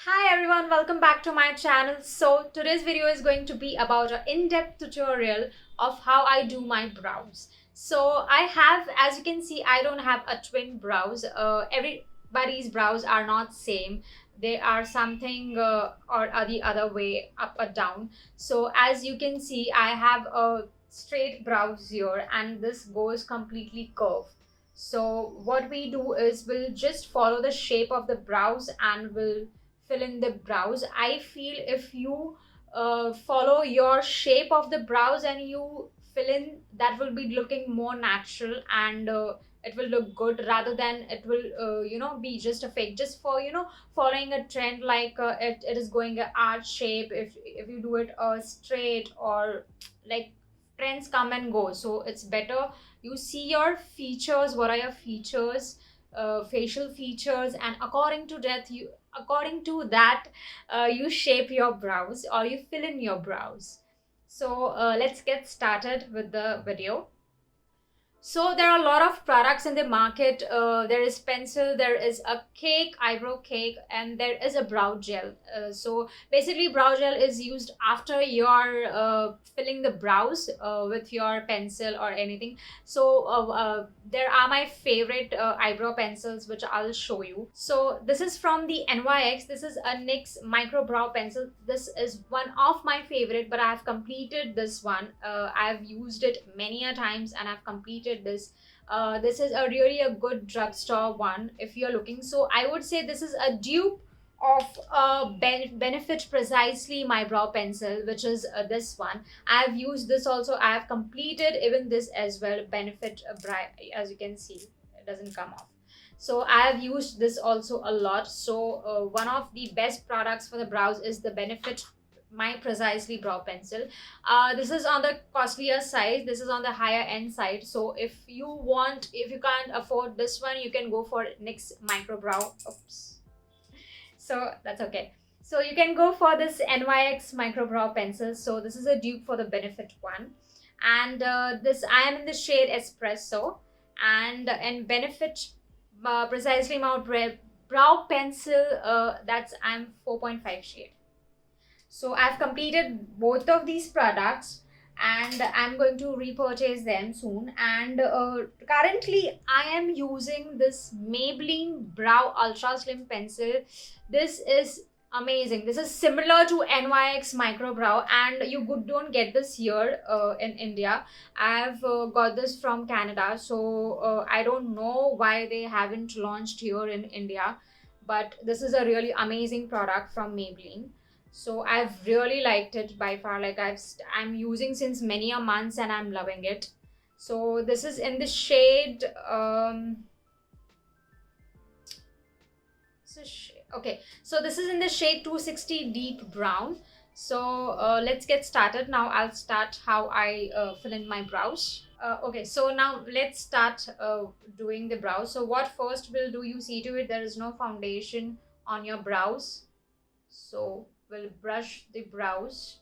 Hi everyone, welcome back to my channel. So today's video is going to be about an in-depth tutorial of how I do my brows. So I have, as you can see, I don't have a twin brows. Everybody's brows are not same. They are something or the other way, up or down. So as you can see, I have a straight brows here and this goes completely curved. So what we do is we'll just follow the shape of the brows and we'll fill in the brows. I feel if you follow your shape of the brows and you fill in, that will be looking more natural and it will look good rather than it will be just a fake, just for following a trend, like it is going a arch shape. If you do it straight, or like, trends come and go, so it's better you see your features, what are your features, facial features, and according to that you shape your brows or you fill in your brows. So let's get started with the video. So there are a lot of products in the market. There is pencil, there is a cake, eyebrow cake, and there is a brow gel. So basically, brow gel is used after you're filling the brows with your pencil or anything. So there are my favorite eyebrow pencils, which I'll show you. So this is from the NYX. This is a NYX micro brow pencil. This is one of my favorite, but I have completed this one. I've used it many a times and I've completed this. This is a really a good drugstore one if you're looking. So I would say this is a dupe of Benefit Precisely my brow pencil, which is this one. I've used this also. I have completed even this as well. Benefit Bright, as you can see, it doesn't come off. So I have used this also a lot. So one of the best products for the brows is the Benefit my Precisely brow pencil. This is on the costlier side, this is on the higher end side. So if you can't afford this one, you can go for NYX micro brow. Oops, so that's okay. So you can go for this NYX micro brow pencil. So this is a dupe for the Benefit one, and this I am in the shade Espresso, and Benefit Precisely my brow pencil, that's I'm 4.5 shade. So I've completed both of these products and I'm going to repurchase them soon. And currently I am using this Maybelline Brow Ultra Slim Pencil. This is amazing. This is similar to NYX Micro Brow, and don't get this here in India. I've got this from Canada, so I don't know why they haven't launched here in India. But this is a really amazing product from Maybelline. So I've really liked it by far. Like I'm using since many a months and I'm loving it. So this is in the shade okay, so this is in the shade 260 Deep Brown. So let's get started. Now I'll start how I fill in my brows. Okay, so now let's start doing the brows. So what first we'll do, you see to it there is no foundation on your brows. So we'll brush the brows.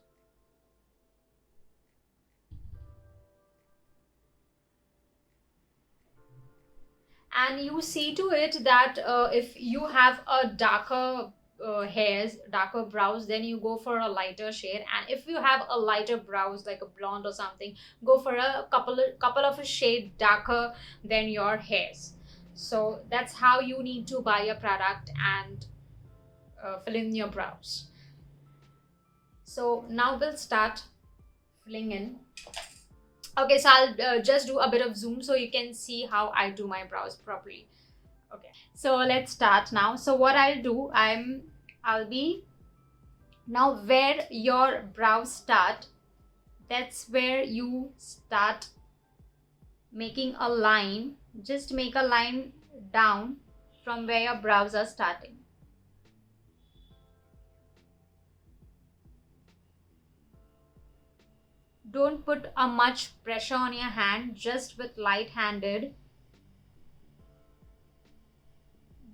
And you see to it that if you have a darker darker brows, then you go for a lighter shade. And if you have a lighter brows, like a blonde or something, go for a couple of a shade darker than your hairs. So that's how you need to buy a product and fill in your brows. So now we'll start filling in. Okay, so I'll just do a bit of zoom so you can see how I do my brows properly. Okay, so let's start now. So what I'll do, I'll be now where your brows start, that's where you start making a line. Just make a line down from where your brows are starting. Don't put a much pressure on your hand, just with light handed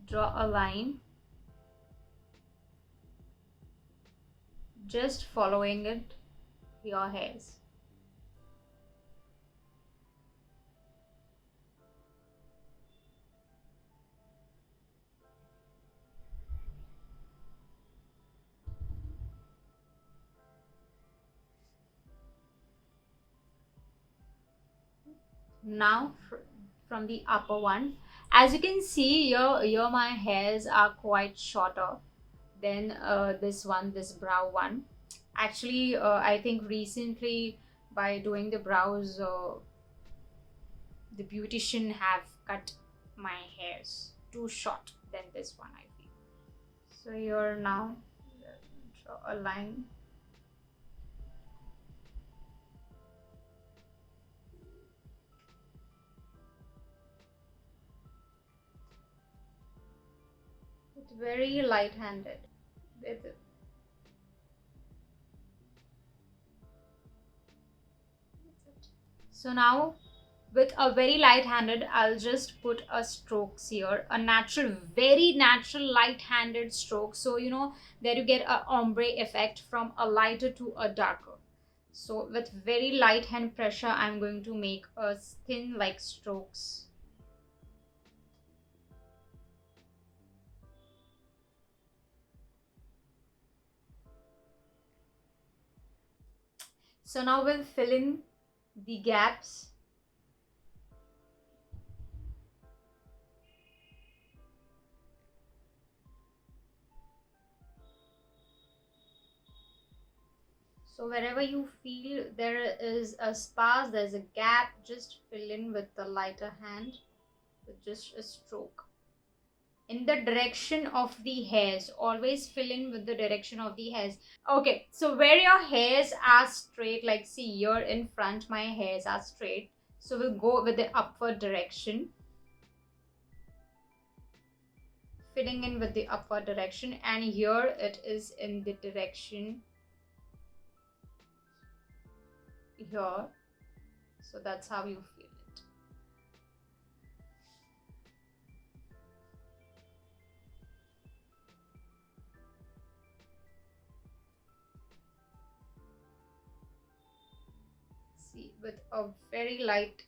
draw a line, just following it your hairs. Now from the upper one, as you can see here my hairs are quite shorter than this brow one. Actually, I think recently by doing the brows, the beautician have cut my hairs too short than this one, I feel. So here now, draw a line. It's very light-handed. With So now with a very light handed, I'll just put a strokes here, a natural, very natural light handed stroke. So there you get a ombre effect from a lighter to a darker. So with very light hand pressure, I'm going to make a thin like strokes. So now we'll fill in the gaps. So wherever you feel there is a sparse, there's a gap, just fill in with the lighter hand with just a stroke. In the direction of the hairs, always fill in with the direction of the hairs. Okay, so where your hairs are straight, like see here in front my hairs are straight, so we'll go with the upward direction, filling in with the upward direction, and here it is in the direction here. So that's how you feel it. See, with a very light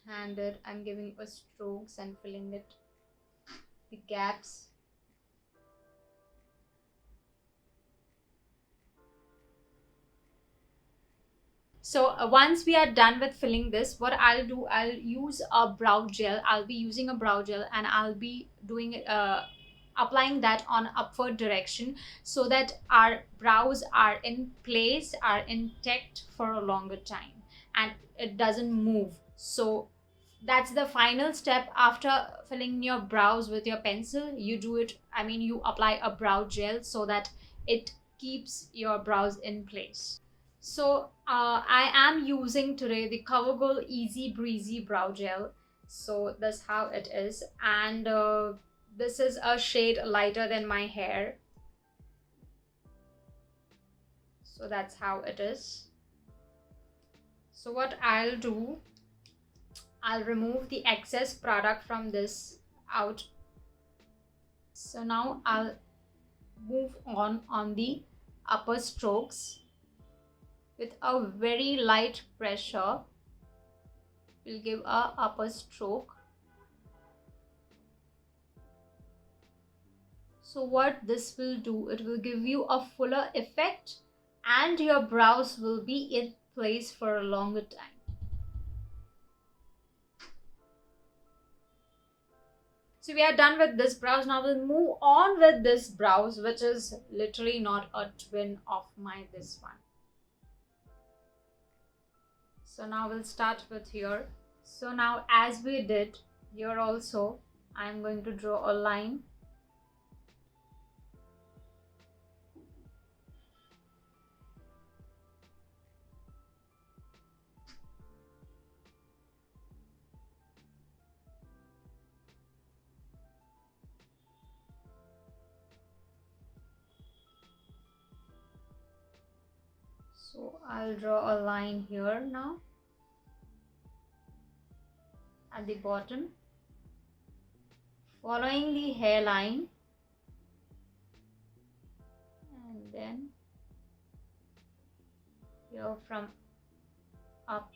handed, I'm giving a strokes and filling it the gaps. So once we are done with filling this, what I'll do, I'll use a brow gel. I'll be using a brow gel and I'll be doing applying that on upward direction so that our brows are in place, are intact for a longer time and it doesn't move. So that's the final step. After filling your brows with your pencil, you do it, I mean you apply a brow gel so that it keeps your brows in place. So I am using today the CoverGirl Easy Breezy Brow Gel. So that's how it is. And this is a shade lighter than my hair. So that's how it is. So what I'll do, I'll remove the excess product from this out. So now I'll move on the upper strokes. With a very light pressure, we'll give a upper stroke. So what this will do, it will give you a fuller effect and your brows will be in place for a longer time. So we are done with this brows. Now we'll move on with this brows, which is literally not a twin of my this one. So now we'll start with here. So now as we did here also, I'm going to draw a line. So I'll draw a line here now at the bottom, following the hairline, and then here from up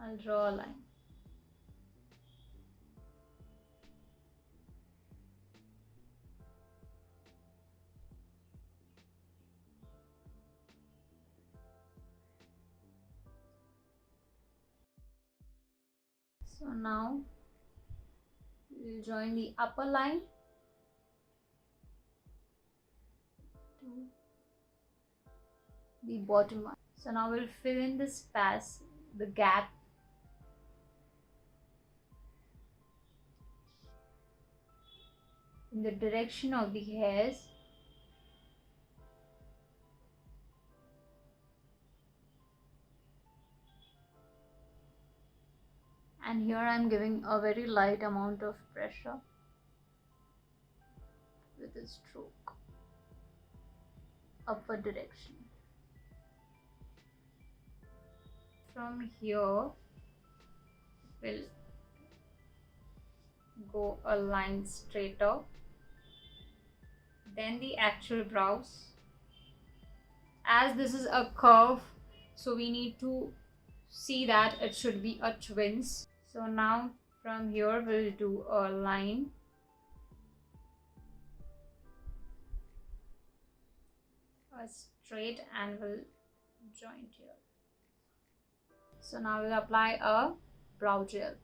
I'll draw a line. So now we'll join the upper line to the bottom one. So now we'll fill in the space, the gap in the direction of the hairs. And here I am giving a very light amount of pressure with a stroke, upward direction. From here, we'll go a line straighter, then the actual brows. As this is a curve, so we need to see that it should be a twins. So now from here we'll do a line, a straight, and we'll join here. So now we'll apply a brow gel.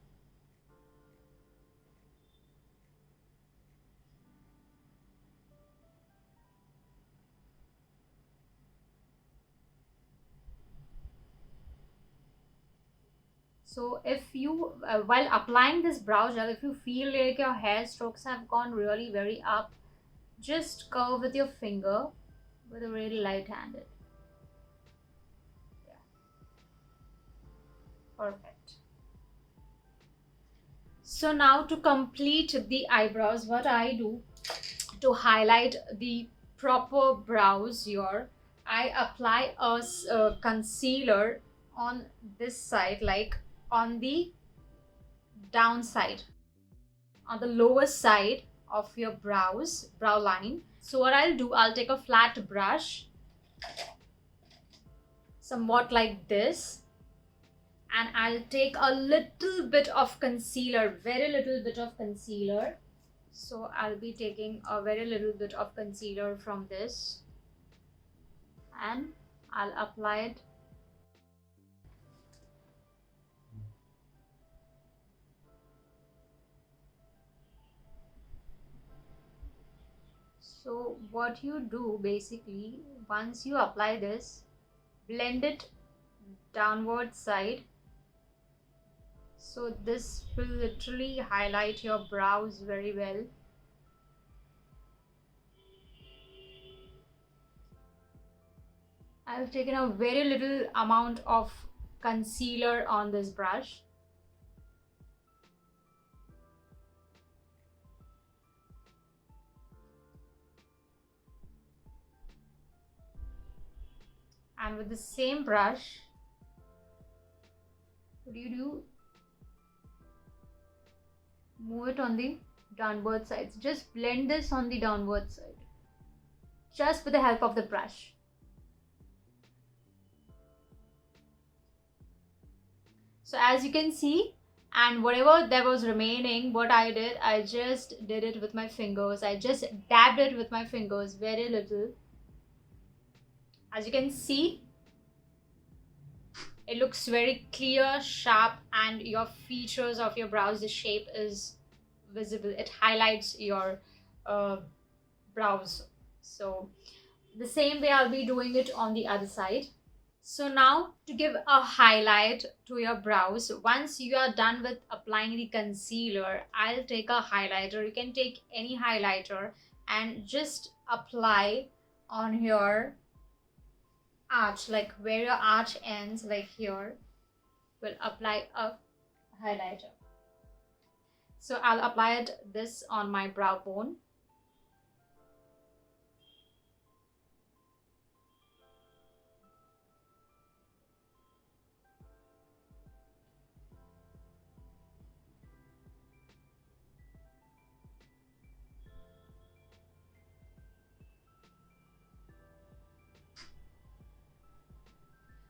So if you, while applying this brow gel, if you feel like your hair strokes have gone really very up, just curve with your finger with a really light handed. Yeah. Perfect. So now to complete the eyebrows, what I do to highlight the proper brows here, I apply a concealer on this side, like on the downside, on the lower side of your brow line. So what I'll do, I'll take a flat brush, somewhat like this, and I'll take a little bit of concealer, very little bit of concealer. So I'll be taking a very little bit of concealer from this, and I'll apply it So what you do basically, once you apply this, blend it downward side. So this will literally highlight your brows very well. I've taken a very little amount of concealer on this brush. And with the same brush, what do? Move it on the downward sides. Just blend this on the downward side, just with the help of the brush. So as you can see, and whatever that was remaining, what I did, I just did it with my fingers. I just dabbed it with my fingers, very little. As you can see, it looks very clear, sharp, and your features of your brows, the shape is visible. It highlights your brows. So the same way I'll be doing it on the other side. So now to give a highlight to your brows, once you are done with applying the concealer, I'll take a highlighter. You can take any highlighter and just apply on your arch, like where your arch ends, like here, we'll apply a highlighter. So I'll apply this on my brow bone.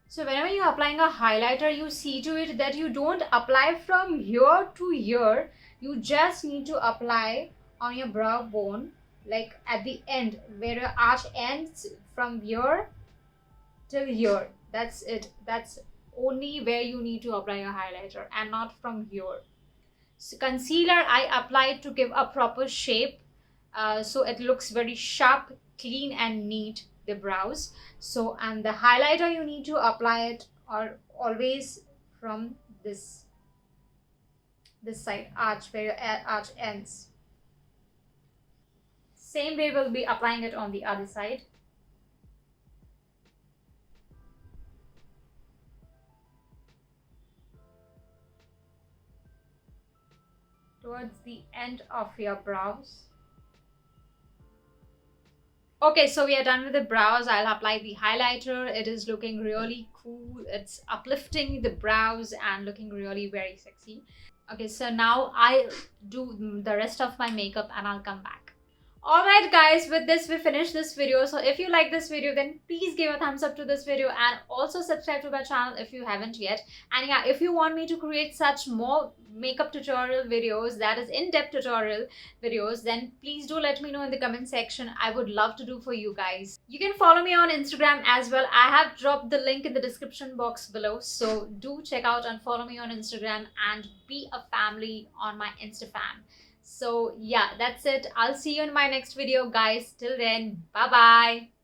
So whenever you're applying a highlighter, you see to it that you don't apply from here to here. You just need to apply on your brow bone, like at the end, where your arch ends, from here till here. That's it. That's only where you need to apply your highlighter, and not from here. So concealer I applied to give a proper shape, so it looks very sharp, clean and neat, the brows. So, and the highlighter you need to apply it or always from this side arch, where your arch ends. Same way we'll be applying it on the other side. Towards the end of your brows. Okay, so we are done with the brows. I'll apply the highlighter. It is looking really cool. It's uplifting the brows and looking really very sexy. Okay, so now I'll do the rest of my makeup and I'll come back. Alright guys, with this we finish this video. So if you like this video, then please give a thumbs up to this video and also subscribe to my channel if you haven't yet. And yeah, if you want me to create such more makeup tutorial videos, that is in-depth tutorial videos, then please do let me know in the comment section. I would love to do for you guys. You can follow me on Instagram as well. I have dropped the link in the description box below, so do check out and follow me on Instagram and be a family on my Instafam. So yeah, that's it. I'll see you in my next video guys. Till then, bye bye.